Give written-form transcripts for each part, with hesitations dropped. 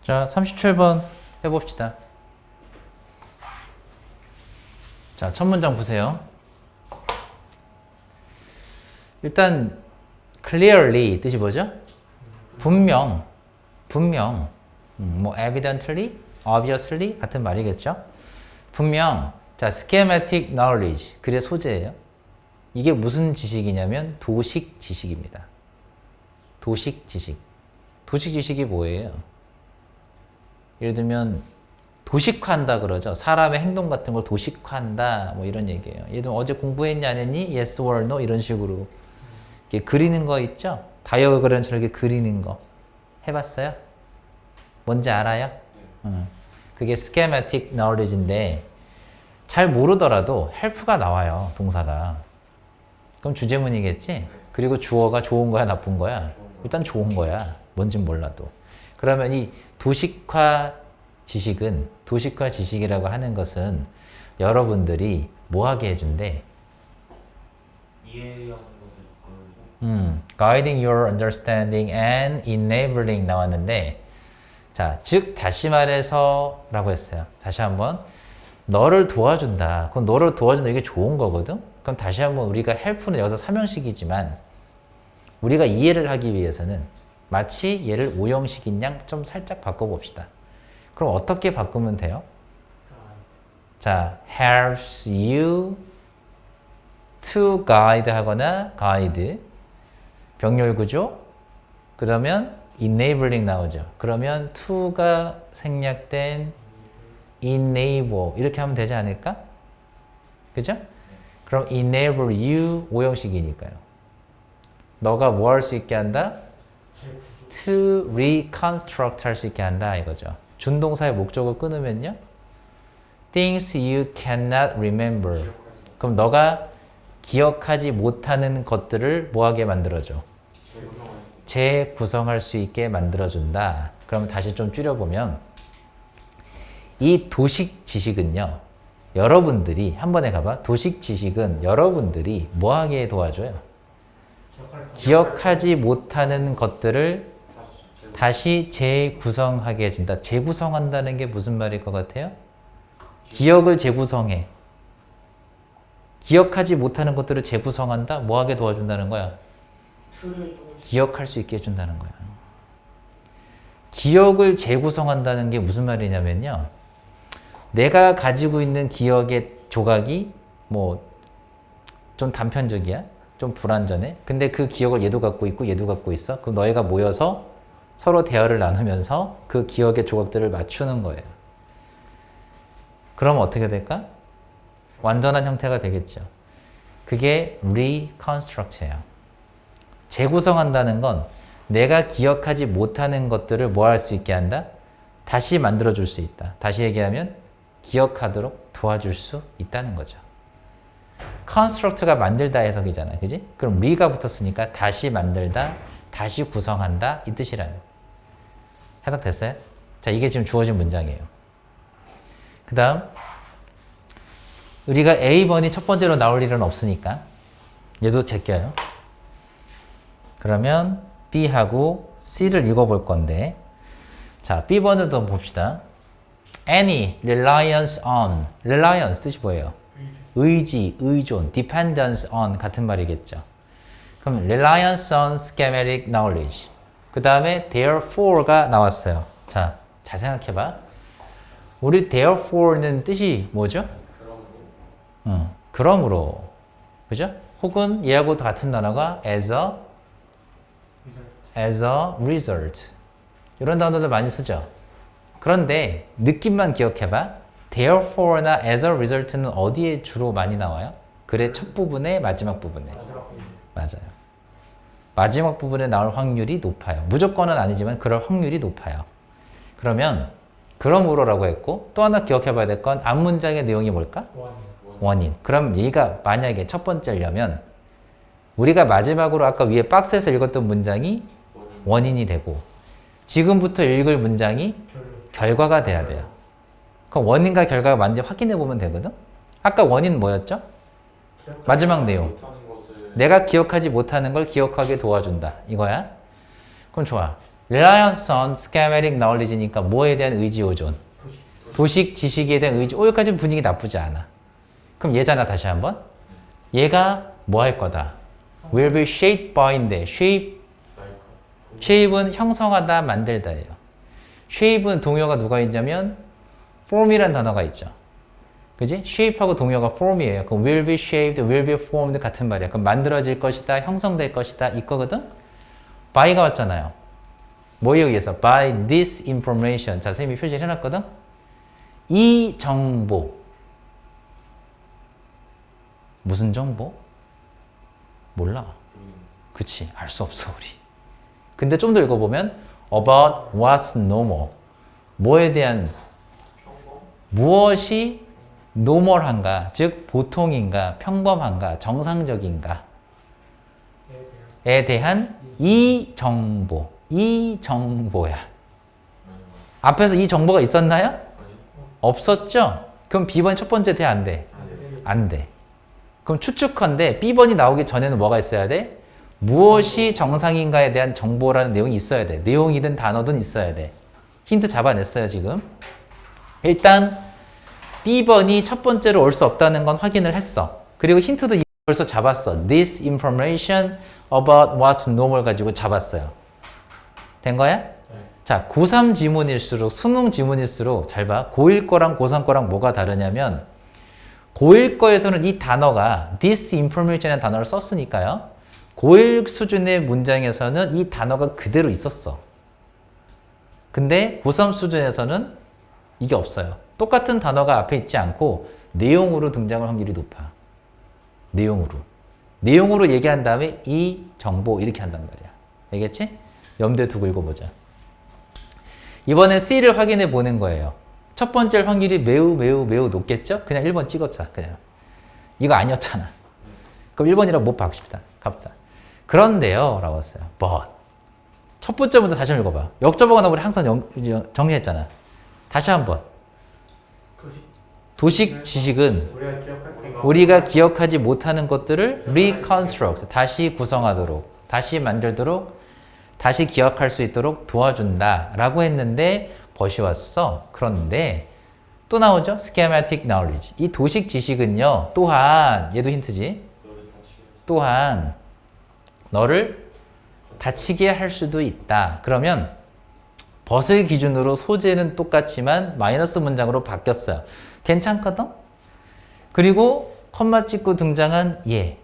자, 37번 해봅시다. 자, 첫 문장 보세요. 일단 clearly 뜻이 뭐죠? 분명, 뭐 evidently, obviously 같은 말이겠죠? 분명. 자, schematic knowledge 글의 소재예요. 이게 무슨 지식이냐면 도식 지식입니다. 도식 지식. 도식 지식이 뭐예요? 예를 들면 도식화한다 그러죠. 사람의 행동 같은 걸 도식화한다 뭐 이런 얘기예요. 예를 들면 어제 공부했냐 안 했니? Yes or no 이런 식으로 이렇게 그리는 거 있죠? 다이어그램 저렇게 그리는 거 해봤어요? 뭔지 알아요? 그게 schematic knowledge인데 잘 모르더라도 help가 나와요. 동사가. 그럼 주제문이겠지? 그리고 주어가 좋은 거야 나쁜 거야? 일단 좋은 거야. 뭔진 몰라도. 그러면 이 도식화 지식이라고 하는 것은 여러분들이 뭐 하게 해준대? 이해하는 것을 이끌고 Guiding your understanding and enabling 나왔는데 자, 즉 다시 말해서 라고 했어요. 다시 한번 너를 도와준다. 그럼 너를 도와준다 이게 좋은 거거든? 그럼 다시 한번 우리가 help는 여기서 삼형식이지만 우리가 이해를 하기 위해서는 마치 얘를 오형식인 양 좀 살짝 바꿔봅시다. 그럼 어떻게 바꾸면 돼요? 자, helps you to guide 하거나 guide 병렬 구조 그러면 enabling 나오죠. 그러면 to가 생략된 enable 이렇게 하면 되지 않을까? 그죠? 그럼 enable you 오형식이니까요. 너가 뭐 할 수 있게 한다? to reconstruct 할 수 있게 한다 이거죠. 준동사의 목적을 끊으면요. things you cannot remember. 그럼 너가 기억하지 못하는 것들을 뭐하게 만들어줘? 재구성할 수 있게 만들어준다. 그러면 다시 좀 줄여보면 이 도식 지식은요. 여러분들이 한번 해가봐. 도식 지식은 여러분들이 뭐하게 도와줘요? 기억하지 못하는 것들을 다시 재구성하게 해준다. 재구성한다는 게 무슨 말일 것 같아요? 기억을 재구성해. 기억하지 못하는 것들을 재구성한다? 뭐하게 도와준다는 거야? 기억할 수 있게 해준다는 거야. 기억을 재구성한다는 게 무슨 말이냐면요. 내가 가지고 있는 기억의 조각이 뭐 좀 단편적이야. 좀 불완전해. 근데 그 기억을 얘도 갖고 있고 얘도 갖고 있어. 그럼 너희가 모여서 서로 대화를 나누면서 그 기억의 조각들을 맞추는 거예요. 그럼 어떻게 될까? 완전한 형태가 되겠죠. 그게 reconstruct예요. 재구성한다는 건 내가 기억하지 못하는 것들을 뭐 할 수 있게 한다? 다시 만들어줄 수 있다. 다시 얘기하면 기억하도록 도와줄 수 있다는 거죠. construct가 만들다 해석이잖아. 그지? 그럼 re가 붙었으니까 다시 만들다, 다시 구성한다 이 뜻이라는. 해석됐어요? 자, 이게 지금 주어진 문장이에요. 그 다음 우리가 A번이 첫 번째로 나올 일은 없으니까 얘도 제껴요. 그러면 B하고 C를 읽어볼 건데 자, B번을 더 봅시다. Any reliance on reliance 뜻이 뭐예요? 의지, 의존, dependence on 같은 말이겠죠. 그럼 reliance on schematic knowledge 그 다음에 therefore가 나왔어요. 자, 잘 생각해봐. 우리 therefore는 뜻이 뭐죠? 그러므로 그죠? 혹은 얘하고 같은 단어가 as a result 이런 단어들 많이 쓰죠. 그런데 느낌만 기억해봐. Therefore나 as a result는 어디에 주로 많이 나와요? 글의 첫 부분에 마지막 부분에. 맞아요. 마지막 부분에 나올 확률이 높아요. 무조건은 아니지만 그럴 확률이 높아요. 그러면 그러므로라고 했고 또 하나 기억해 봐야 될 건 앞문장의 내용이 뭘까? 원인. 그럼 얘가 만약에 첫 번째려면 우리가 마지막으로 아까 위에 박스에서 읽었던 문장이 원인이 되고 지금부터 읽을 문장이 결과가 돼야 돼요. 그럼 원인과 결과가 맞는지 확인해 보면 되거든? 아까 원인 뭐였죠? 마지막 내용. 내가 기억하지 못하는 걸 기억하게 도와준다. 이거야? 그럼 좋아. reliance on schematic knowledge니까 뭐에 대한 의지오존? 도식 지식에 대한 의지. 여기까지는 분위기 나쁘지 않아. 그럼 얘잖아 다시 한번. 얘가 뭐 할 거다? will be shaped by인데 shape은 형성하다 만들다예요. shape은 동요가 누가 있냐면 form이라는 단어가 있죠. 그지? shape하고 동요가 form이에요. 그럼 will be shaped, will be formed 같은 말이야. 그럼 만들어질 것이다, 형성될 것이다 이거거든? by가 왔잖아요. 뭐에 의해서? by this information. 자, 선생님이 표시를 해놨거든? 이 정보. 무슨 정보? 몰라. 그치, 알 수 없어 우리. 근데 좀 더 읽어보면 about what's normal. 뭐에 대한 무엇이 normal한가, 즉 보통인가, 평범한가, 정상적인가 에 대한 이 정보. 이 정보야. 앞에서 이 정보가 있었나요? 없었죠? 그럼 B번 첫 번째 돼, 안 돼? 안 돼. 그럼 추측컨대 B번이 나오기 전에는 뭐가 있어야 돼? 무엇이 정상인가에 대한 정보라는 내용이 있어야 돼. 내용이든 단어든 있어야 돼. 힌트 잡아냈어요, 지금. 일단 B번이 첫 번째로 올 수 없다는 건 확인을 했어. 그리고 힌트도 벌써 잡았어. This information about what's normal 가지고 잡았어요. 된 거야? 자, 고3 지문일수록, 수능 지문일수록 잘 봐. 고1 거랑 고3 거랑 뭐가 다르냐면 고1 거에서는 이 단어가 this information이라는 단어를 썼으니까요. 고1 수준의 문장에서는 이 단어가 그대로 있었어. 근데 고3 수준에서는 이게 없어요. 똑같은 단어가 앞에 있지 않고 내용으로 등장할 확률이 높아. 내용으로. 내용으로 얘기한 다음에 이 정보 이렇게 한단 말이야. 알겠지? 염두에 두고 읽어보자. 이번엔 C를 확인해 보는 거예요. 첫 번째 확률이 매우 높겠죠? 그냥 1번 찍었자. 그냥. 이거 아니었잖아. 그럼 1번이라고 못 박읍시다. 갑시다. 그런데요. 라고 했어요. But. 첫 번째 문제 다시 한번 읽어봐. 역접어가 나오면 우리 항상 정리했잖아. 다시 한번. 도식 지식은 우리가 기억하지 못하는 것들을 reconstruct, 다시 구성하도록, 다시 만들도록, 다시 기억할 수 있도록 도와준다 라고 했는데 벗이 왔어. 그런데 또 나오죠? schematic knowledge. 이 도식 지식은요. 또한 얘도 힌트지. 또한 너를 다치게 할 수도 있다. 그러면 벗을 기준으로 소재는 똑같지만 마이너스 문장으로 바뀌었어요. 괜찮거든? 그리고 컴마 찍고 등장한 얘.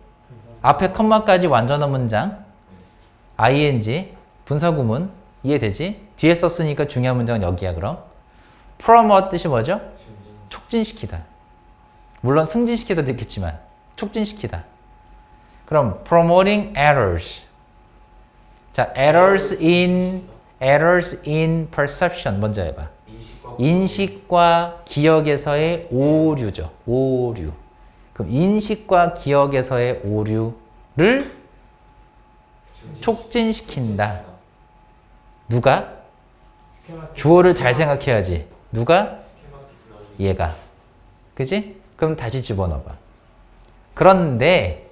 앞에 컴마까지 완전한 문장. ing, 분사구문. 이해되지? 뒤에 썼으니까 중요한 문장은 여기야, 그럼. promote 뜻이 뭐죠? 촉진시키다. 물론 승진시키다도 있겠지만, 촉진시키다. 그럼 promoting errors. 자, errors in perception 먼저 해봐. 인식과 기억에서의 오류죠. 오류. 그럼 인식과 기억에서의 오류를 촉진시킨다. 누가? 주어를 잘 생각해야지. 누가? 얘가. 그지? 그럼 다시 집어넣어봐. 그런데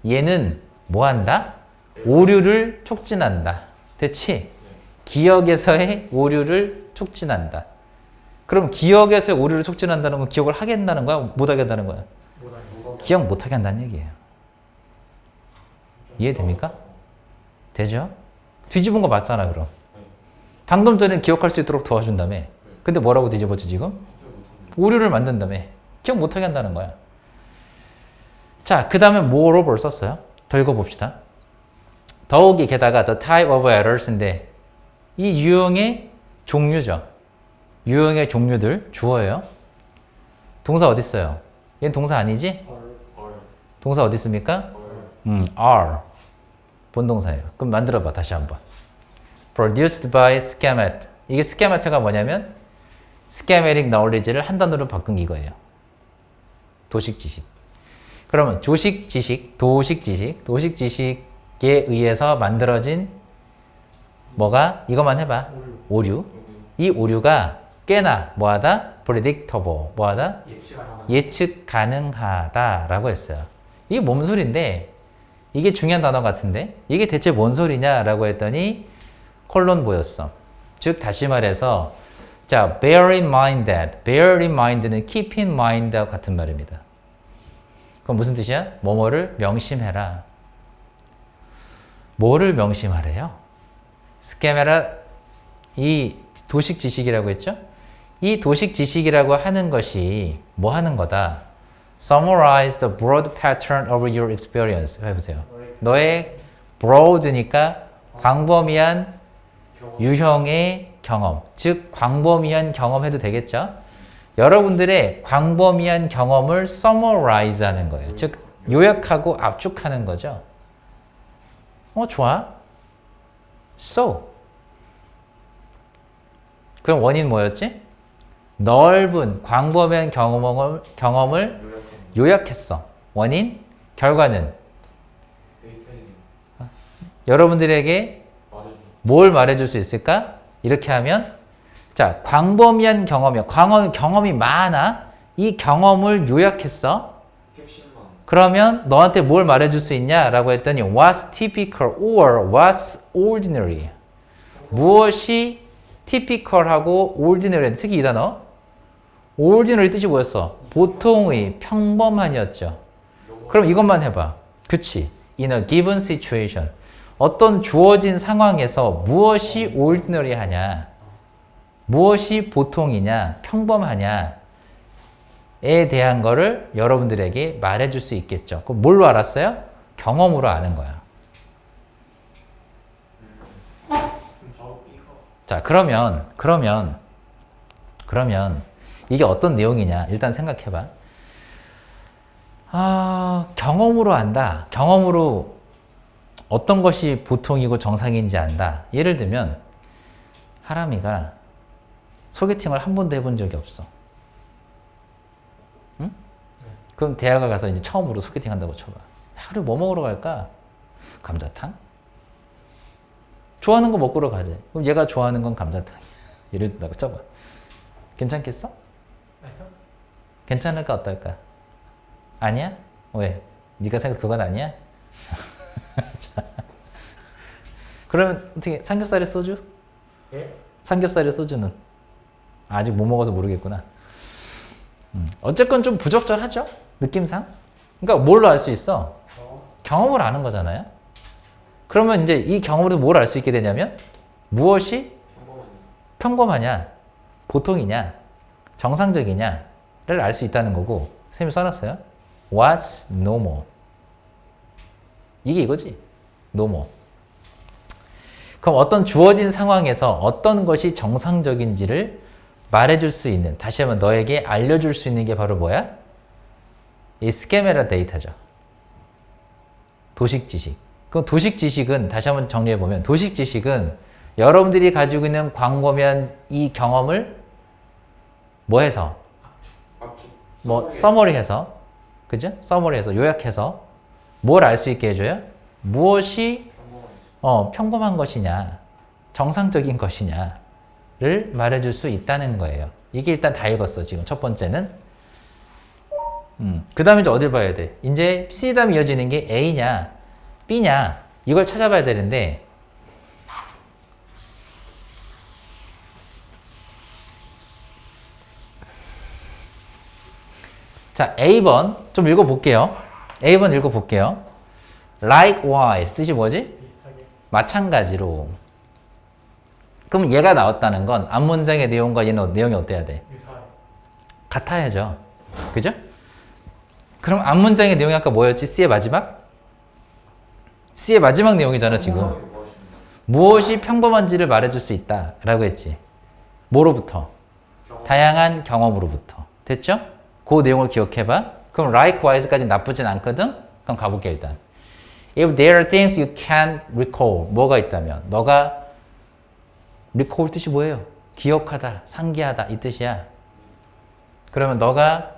얘는 뭐 한다? 오류를 촉진한다. 됐지? 기억에서의 오류를 촉진한다. 그럼 기억에서의 오류를 촉진한다는 건 기억을 하게 한다는 거야? 못 하게 한다는 거야? 기억 못 하게 한다는 얘기예요. 이해됩니까? 되죠? 뒤집은 거 맞잖아, 그럼. 방금 전에 기억할 수 있도록 도와준다며. 근데 뭐라고 뒤집었지, 지금? 오류를 만든다며. 기억 못 하게 한다는 거야. 자, 그 다음에 moreover 썼어요. 더 읽어봅시다. 더욱이 게다가 the type of errors인데 이 유형의 종류죠. 유형의 종류들 주어예요. 동사 어디 있어요? 얘는 동사 아니지? 동사 어디 있습니까? are. 본동사예요. 그럼 만들어봐 다시 한번. produced by schemat. 이게 schemat가 뭐냐면 schematic knowledge를 한 단어로 바꾼 이거예요. 도식 지식. 그러면 조식 지식, 도식 지식, 도식 지식에 의해서 만들어진 뭐가? 이것만 해봐. 오류. 이 오류가 꽤나 뭐하다? predictable. 뭐하다? 예측 가능하다라고 했어요. 이게 뭔 소린데? 이게 중요한 단어 같은데? 이게 대체 뭔 소리냐라고 했더니 콜론 보였어. 즉 다시 말해서 자, bear in mind that. bear in mind는 keep in mind와 같은 말입니다. 그럼 무슨 뜻이야? 뭐뭐를 명심해라. 뭐를 명심하래요? 스케메라 이 도식 지식이라고 했죠? 이 도식 지식이라고 하는 것이 뭐 하는 거다? Summarize the broad pattern of your experience. 해보세요. 너의 broad니까 광범위한 유형의 경험, 즉 광범위한 경험 해도 되겠죠? 여러분들의 광범위한 경험을 summarize 하는 거예요. 즉 요약하고 압축하는 거죠. 좋아. So. 그럼 원인 뭐였지? 넓은 광범위한 경험을 요약했어. 원인, 결과는 여러분들에게 뭘 말해줄 수 있을까? 이렇게 하면 자, 광범위한 경험이야. 경험이 많아. 이 경험을 요약했어. 그러면 너한테 뭘 말해줄 수 있냐? 라고 했더니 what's typical or what's ordinary? 무엇이 typical하고 ordinary? 특히 이 단어. ordinary 뜻이 뭐였어? 보통의, 평범한이었죠. 그럼 이것만 해봐. 그치? In a given situation. 어떤 주어진 상황에서 무엇이 ordinary 하냐? 무엇이 보통이냐? 평범하냐? 에 대한 거를 여러분들에게 말해줄 수 있겠죠. 그럼 뭘로 알았어요? 경험으로 아는 거야. 자, 그러면 이게 어떤 내용이냐? 일단 생각해봐. 경험으로 안다. 경험으로 어떤 것이 보통이고 정상인지 안다. 예를 들면 하람이가 소개팅을 한 번도 해본 적이 없어. 응? 그럼 대학을 가서 이제 처음으로 소개팅 한다고 쳐봐. 하루 뭐 먹으러 갈까? 감자탕? 좋아하는 거 먹으러 가지. 그럼 얘가 좋아하는 건 감자탕이야. 예를 든다고 쳐봐. 괜찮겠어? 괜찮을까 어떨까? 아니야? 왜? 네가 생각해 그건 아니야? 자. 그러면 어떻게 삼겹살에 소주? 예? 삼겹살에 소주는? 아직 못 먹어서 모르겠구나. 어쨌건 좀 부적절하죠? 느낌상? 그러니까 뭘로 알 수 있어? 경험을 아는 거잖아요? 그러면 이제 이 경험으로 뭘 알 수 있게 되냐면 무엇이 평범하냐, 보통이냐, 정상적이냐를 알 수 있다는 거고 선생님이 써놨어요. What's normal? 이게 이거지. normal. 그럼 어떤 주어진 상황에서 어떤 것이 정상적인지를 말해줄 수 있는, 다시 한번 너에게 알려줄 수 있는 게 바로 뭐야? 이 스케메라 데이터죠. 도식 지식. 그럼 도식 지식은 다시 한번 정리해보면 도식 지식은 여러분들이 가지고 있는 광범위한 이 경험을 뭐 해서? 뭐 서머리해서, 그죠? 서머리해서 요약해서 뭘 알 수 있게 해줘요? 무엇이 평범한 것이냐, 정상적인 것이냐를 말해줄 수 있다는 거예요. 이게 일단 다 읽었어. 지금 첫 번째는. 그 다음에 이제 어딜 봐야 돼? 이제 C 다음 이어지는 게 A냐, B냐 이걸 찾아봐야 되는데 자, A번 좀 읽어볼게요. A번 읽어볼게요. Likewise 뜻이 뭐지? 마찬가지로. 그럼 얘가 나왔다는 건 앞문장의 내용과 얘는 내용이 어때야 돼? 같아야죠. 그죠? 그럼 앞문장의 내용이 아까 뭐였지? C의 마지막? C의 마지막 내용이잖아 지금. 무엇이 평범한지를 말해줄 수 있다 라고 했지. 뭐로부터? 다양한 경험으로부터. 됐죠? 그 내용을 기억해봐. 그럼 likewise까지 나쁘진 않거든? 그럼 가볼게 일단. If there are things you can't recall. 뭐가 있다면 너가 recall 뜻이 뭐예요? 기억하다, 상기하다 이 뜻이야. 그러면 너가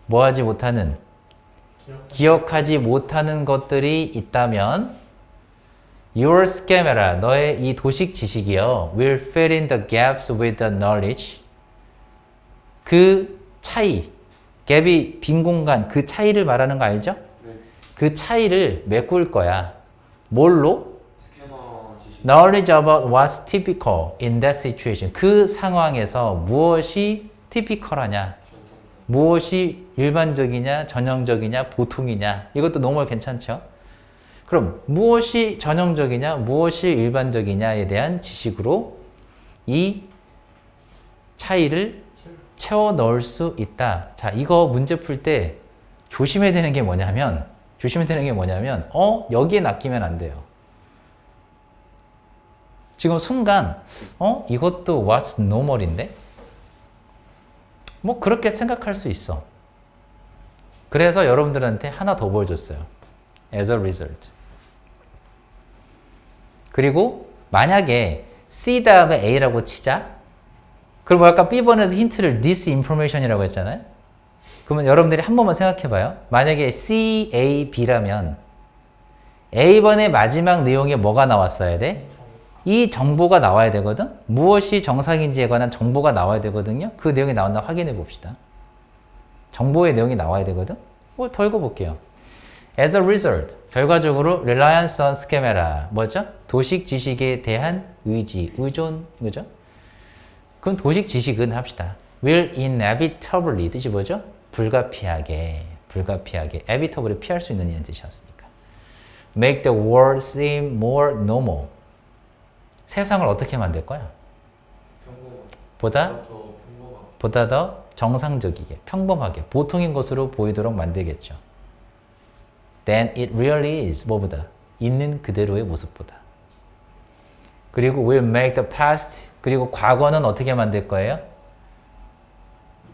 뭐하지 못하는, 기억하지 못하는 것들이 있다면 your schemata, 너의 이 도식 지식이요, will fill in the gaps with the knowledge. 그 차이, 갭이 빈 공간, 그 차이를 말하는 거 알죠? 그 차이를 메꿀 거야. 뭘로? 스캐너 지식. knowledge about what's typical in that situation. 그 상황에서 무엇이 typical하냐, 무엇이 일반적이냐, 전형적이냐, 보통이냐. 이것도 너무 괜찮죠? 그럼 무엇이 전형적이냐, 무엇이 일반적이냐에 대한 지식으로 이 차이를 채워 넣을 수 있다. 자, 이거 문제 풀 때 조심해야 되는 게 뭐냐면, 여기에 낚이면 안 돼요. 지금 순간, 이것도 what's normal인데? 뭐 그렇게 생각할 수 있어. 그래서 여러분들한테 하나 더 보여줬어요. as a result. 그리고 만약에 C 다음에 A라고 치자. 그럼 아까 B번에서 힌트를 this information이라고 했잖아요. 그러면 여러분들이 한 번만 생각해봐요. 만약에 C, A, B라면 A번의 마지막 내용에 뭐가 나왔어야 돼? 이 정보가 나와야 되거든? 무엇이 정상인지에 관한 정보가 나와야 되거든요? 그 내용이 나왔나 확인해 봅시다. 정보의 내용이 나와야 되거든? 더 읽어볼게요. As a result, 결과적으로 reliance on schemata, 뭐죠? 도식 지식에 대한 의지, 의존, 그죠? 그럼 도식 지식은 합시다. will inevitably, 뜻이 뭐죠? 불가피하게, inevitably 피할 수 있는 이런 뜻이었으니까. make the world seem more normal. 세상을 어떻게 만들 거야? 보다 더 정상적이게, 평범하게, 보통인 것으로 보이도록 만들겠죠. Than it really is. 뭐보다? 있는 그대로의 모습보다. 그리고 will make the past, 그리고 과거는 어떻게 만들 거예요?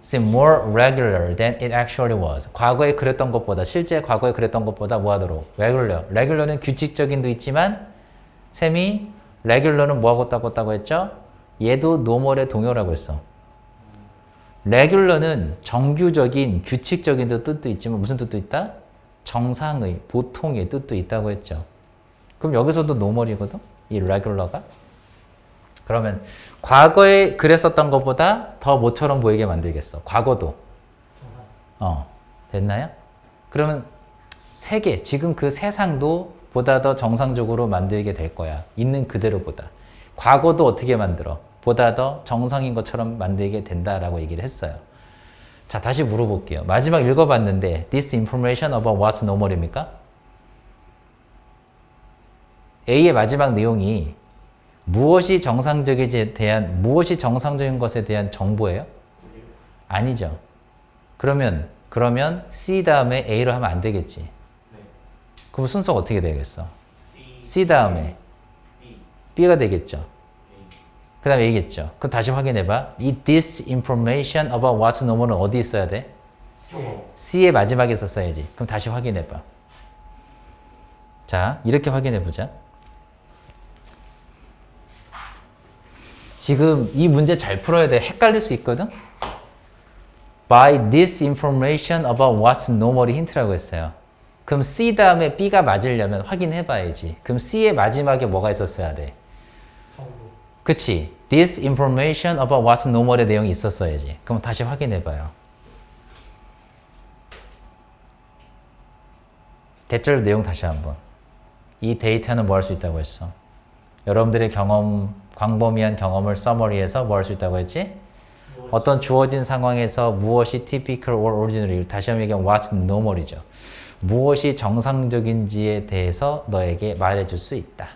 seem more regular than it actually was. 과거에 그랬던 것보다, 실제 과거에 그랬던 것보다 뭐 하도록? regular는 규칙적인도 있지만 셈이 regular는 뭐하고 따고 했죠? 얘도 normal의 동요라고 했어. regular는 정규적인, 규칙적인 뜻도 있지만 무슨 뜻도 있다? 정상의, 보통의 뜻도 있다고 했죠. 그럼 여기서도 normal이거든? 이 regular가. 그러면 과거에 그랬었던 것보다 더 모처럼 보이게 만들겠어. 과거도. 됐나요? 그러면 세계, 지금 그 세상도 보다 더 정상적으로 만들게 될 거야. 있는 그대로보다. 과거도 어떻게 만들어? 보다 더 정상인 것처럼 만들게 된다라고 얘기를 했어요. 자, 다시 물어볼게요. 마지막 읽어봤는데 this information about what's normal입니까? A의 마지막 내용이 무엇이 정상적인지에 대한, 무엇이 정상적인 것에 대한 정보예요? 아니죠. 그러면 C 다음에 A로 하면 안 되겠지. 그럼 순서가 어떻게 되겠어? C 다음에 B가 되겠죠. 그 다음에 A겠죠. 그럼 다시 확인해봐. 이 this information about what's normal은 어디 있어야 돼? C의 마지막에 있었어야지. 그럼 다시 확인해봐. 자, 이렇게 확인해보자. 지금 이 문제 잘 풀어야 돼. 헷갈릴 수 있거든? By this information about what's normal이 힌트라고 했어요. 그럼 C 다음에 B가 맞으려면 확인해봐야지. 그럼 C의 마지막에 뭐가 있었어야 돼? 그치? This information about what's normal의 내용이 있었어야지. 그럼 다시 확인해봐요. 대절 내용 다시 한번. 이 데이터는 뭐 할 수 있다고 했어? 여러분들의 경험, 광범위한 경험을 서머리해서 뭐 할 수 있다고 했지? 어떤 주어진 상황에서 무엇이 typical or original, 다시 한번 얘기하면 what's normal이죠. 무엇이 정상적인지에 대해서 너에게 말해줄 수 있다.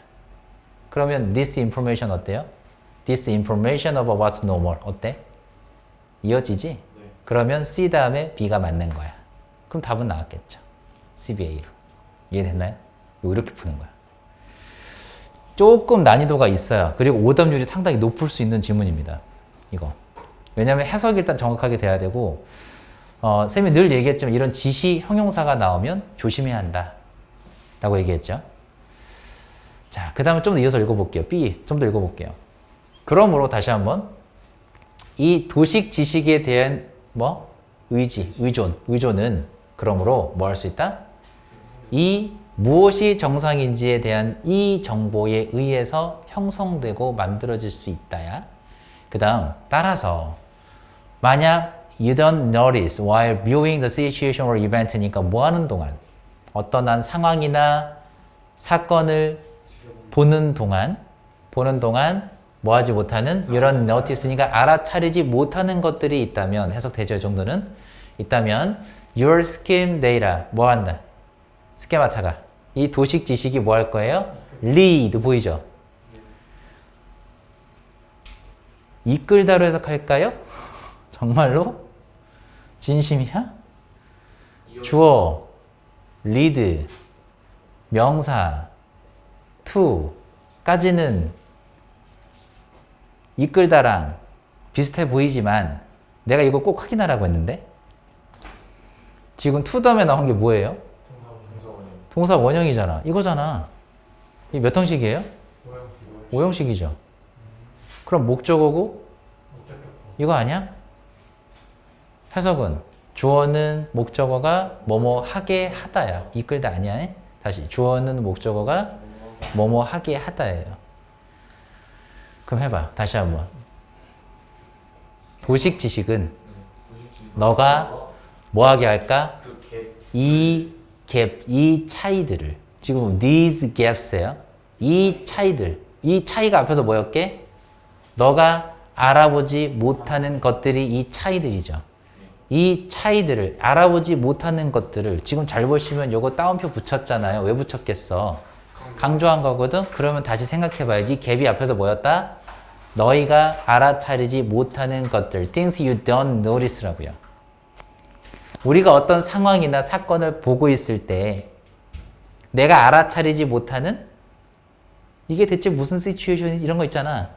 그러면 this information 어때요? This information about what's normal 어때? 이어지지? 네. 그러면 C 다음에 B가 맞는 거야. 그럼 답은 나왔겠죠. CBA로. 이해됐나요? 이렇게 푸는 거야. 조금 난이도가 있어요. 그리고 오답률이 상당히 높을 수 있는 지문입니다. 이거. 왜냐하면 해석이 일단 정확하게 돼야 되고 쌤이 늘 얘기했지만 이런 지시 형용사가 나오면 조심해야 한다 라고 얘기했죠. 자, 그 다음에 좀 더 이어서 읽어볼게요. B 좀 더 읽어볼게요. 그러므로 다시 한번 이 도식 지식에 대한 뭐? 의지, 의존은 그러므로 뭐 할 수 있다? 이 무엇이 정상인지에 대한 이 정보에 의해서 형성되고 만들어질 수 있다야. 그 다음 따라서 만약 you don't notice while viewing the situation or event니까 뭐 하는 동안 어떤 한 상황이나 사건을 보는 동안 보는 동안 뭐 하지 못하는 이런 notice니까 알아차리지 못하는 것들이 있다면 해석되죠. 이 정도는 있다면 your scheme data 뭐 한다? 스케마타가 이 도식 지식이 뭐 할 거예요? lead 보이죠? 이끌다로 해석할까요? 정말로? 진심이야? 주어, lead, 명사, to까지는 이끌다랑 비슷해 보이지만 내가 이거 꼭 확인하라고 했는데 지금 to 다음에 나온 게 뭐예요? 동사 원형이잖아. 이거잖아. 이 몇 형식이에요? 5형식이죠. 그럼 목적어고 이거 아니야? 해석은 주어는 목적어가 뭐뭐 하게 하다야. 이끌다 아니야. 다시 주어는 목적어가 뭐뭐 하게 하다예요. 그럼 해봐. 다시 한번. 도식 지식은 너가 뭐 하게 할까? 이 갭, 이 차이들을 지금 these gaps예요. 이 차이들, 이 차이가 앞에서 뭐였게? 너가 알아보지 못하는 것들이 이 차이들이죠. 이 차이들을 알아보지 못하는 것들을 지금 잘 보시면 요거 따옴표 붙였잖아요. 왜 붙였겠어? 강조한 거거든? 그러면 다시 생각해봐야지. 갭이 앞에서 뭐였다? 너희가 알아차리지 못하는 것들 things you don't notice라고요. 우리가 어떤 상황이나 사건을 보고 있을 때 내가 알아차리지 못하는 이게 대체 무슨 시츄에이션이지? 이런 거 있잖아.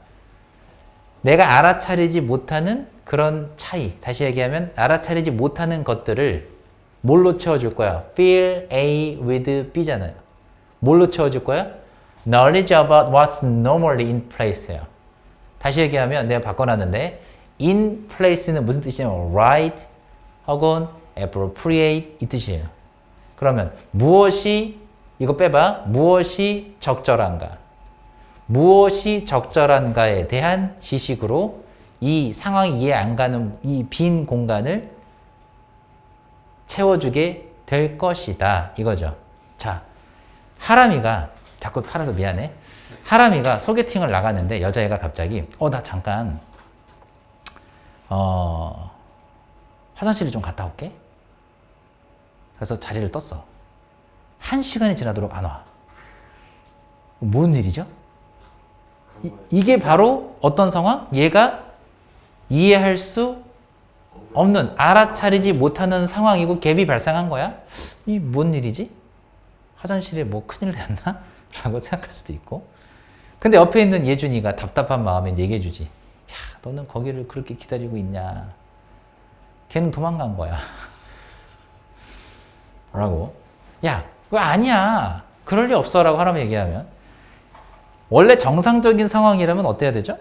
내가 알아차리지 못하는 그런 차이. 다시 얘기하면 알아차리지 못하는 것들을 뭘로 채워줄 거야? Fill A with B잖아요. 뭘로 채워줄 거야? Knowledge about what's normally in place예요. 다시 얘기하면 내가 바꿔놨는데 in place는 무슨 뜻이냐면 right 혹은 appropriate 이 뜻이에요. 그러면 무엇이 이거 빼봐. 무엇이 적절한가? 무엇이 적절한가에 대한 지식으로 이 상황이 이해 안 가는 이 빈 공간을 채워주게 될 것이다. 이거죠. 자, 하람이가 자꾸 팔아서 미안해. 하람이가 소개팅을 나갔는데 여자애가 갑자기 나 잠깐 화장실에 좀 갔다 올게. 그래서 자리를 떴어. 1시간이 지나도록 안 와. 뭔 일이죠? 이게 바로 어떤 상황? 얘가 이해할 수 없는, 알아차리지 못하는 상황이고 갭이 발생한 거야. 이 뭔 일이지? 화장실에 뭐 큰일 났나? 라고 생각할 수도 있고. 근데 옆에 있는 예준이가 답답한 마음에 얘기해 주지. 야, 너는 거기를 그렇게 기다리고 있냐. 걔는 도망간 거야. 라고. 야, 그거 아니야. 그럴 리 없어. 라고 하라면 얘기하면. 원래 정상적인 상황이라면 어때야 되죠?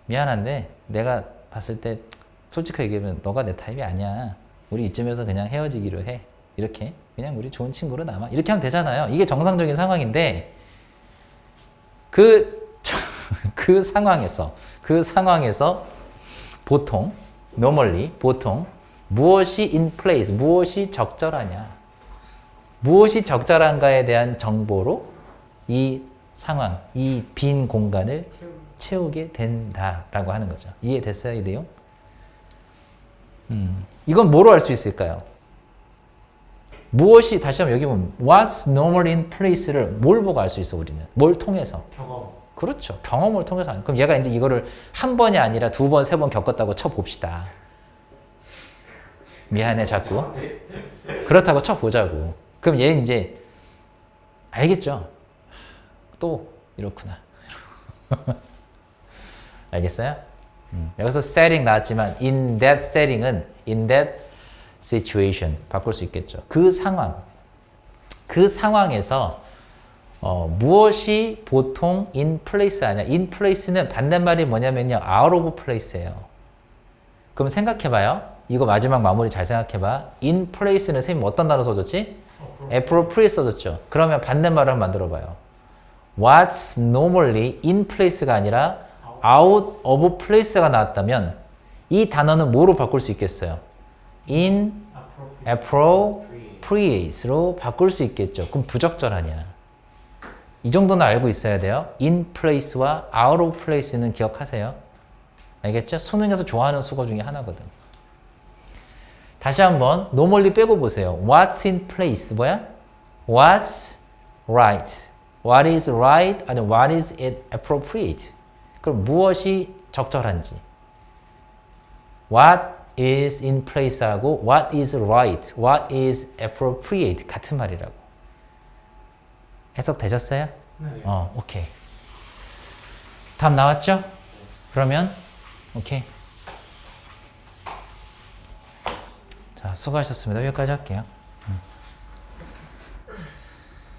미안한데 내가 봤을 때 솔직하게 얘기하면 너가 내 타입이 아니야. 우리 이쯤에서 그냥 헤어지기로 해. 이렇게 그냥 우리 좋은 친구로 남아. 이렇게 하면 되잖아요. 이게 정상적인 상황인데 그 상황에서 보통 normally 보통 무엇이 in place, 무엇이 적절하냐, 무엇이 적절한가에 대한 정보로 이 상황, 이 빈 공간을 채우게 된다라고 하는 거죠. 이해됐어요, 이 내용? 이건 뭐로 알 수 있을까요? 무엇이, 다시 한번 여기 보면 what's normal in place를 뭘 보고 알 수 있어, 우리는? 뭘 통해서? 경험. 그렇죠. 경험을 통해서. 그럼 얘가 이제 이거를 한 번이 아니라 두 번, 세 번 겪었다고 쳐봅시다. 미안해, 자꾸. 그렇다고 쳐보자고. 그럼 얘 이제 알겠죠? 또 이렇구나. 알겠어요? 여기서 setting 나왔지만 in that setting은 in that situation 바꿀 수 있겠죠. 그 상황에서 무엇이 보통 in place 아니야. in place는 반대말이 뭐냐면요, out of place예요. 그럼 생각해봐요. 이거 마지막 마무리 잘 생각해봐. in place는 선생님 어떤 단어 써줬지? appropriate 써줬죠. 그러면 반대말을 한번 만들어봐요. What's normally in place가 아니라 out of place가 나왔다면 이 단어는 뭐로 바꿀 수 있겠어요? in appropriate로 바꿀 수 있겠죠. 그럼 부적절하냐? 이 정도는 알고 있어야 돼요. in place와 out of place는 기억하세요. 알겠죠? 수능에서 좋아하는 수거 중에 하나거든. 다시 한번 노멀리 빼고 보세요. What's in place? 뭐야? What's right? What is right? 아니 what is it appropriate? 그럼 무엇이 적절한지. What is in place하고 what is right? What is appropriate? 같은 말이라고. 해석 되셨어요? 네. 오케이. 답 나왔죠? 그러면 오케이. 자, 수고하셨습니다. 여기까지 할게요.